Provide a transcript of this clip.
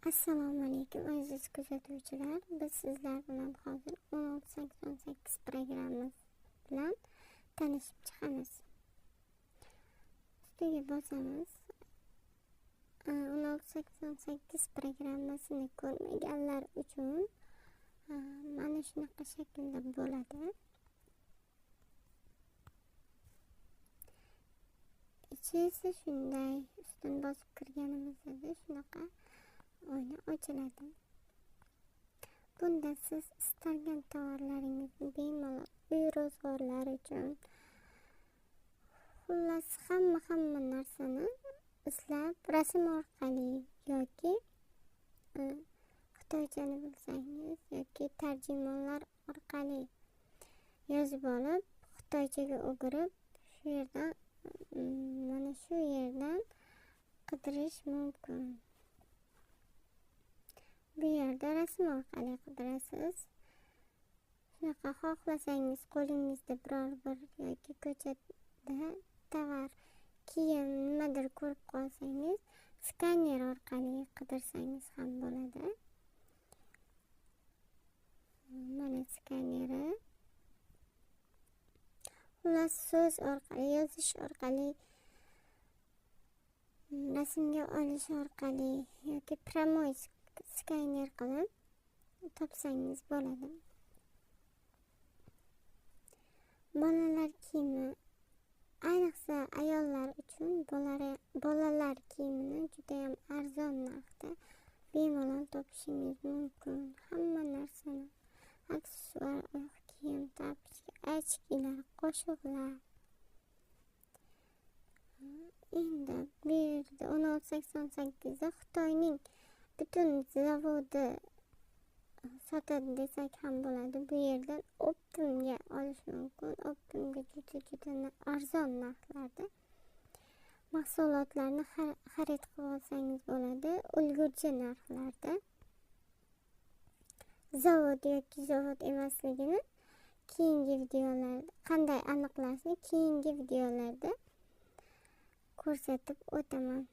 Assalomu alaykum aziz kuzatuvchilar. Biz sizlar bilan hozir 1688 programmamiz bilan tanishib chiqamiz. Ustiga bosamiz. 1688 programmasini ko'rmaganlar uchun mana shunaqa shaklda bo'ladi. Ichi esa shunday, ustun bosib kirganimizda shunaqa oyna ochiladi. Bunda siz istalgan tovarlaringizni bemalol uy ro'zg'orlari uchun xullas hamma narsani izlab rasm orqali yoki xitoychani bilsangiz yoki tarjimonlar orqali yozib olib xitoychaga o'girib shu yerdan mana shu yerdan qidirish mumkin. Bu yerda rasm orqali qidirasiz. Shunaqa xohlasangiz qo'lingizda biror bir yoki ko'chada tovar, kiyim nimadir ko'rib qolsangiz skaner orqali qidirsangiz ham bo'ladi. Mana skaneri. Xullas so'z orqali, yozish orqali, rasmga olish orqali yoki promoy skaner qilib topsangiz bo'ladi. Bolalar kiyimi, ayniqsa ayollar uchun bolalar kiyimini juda ham arzon narxda bemalol topishingiz mumkin. Hamma narsani, aksessuar, oyoq kiyim, tapochka, ochkilar, qoshiqlar. Endi bu yerda 1688 da Xitoyning butun zavodi sotadi desak ham bo'ladi. Bu yerdan optimga olish mumkin. Optimga juda arzon narxlarda mahsulotlarni xarid qilib olsangiz bo'ladi. Ulgurji narxlarda. Zavod yoki zavod emasligini keyingi videolarda, qanday aniqlashni keyingi videolarda ko'rsatib o'taman.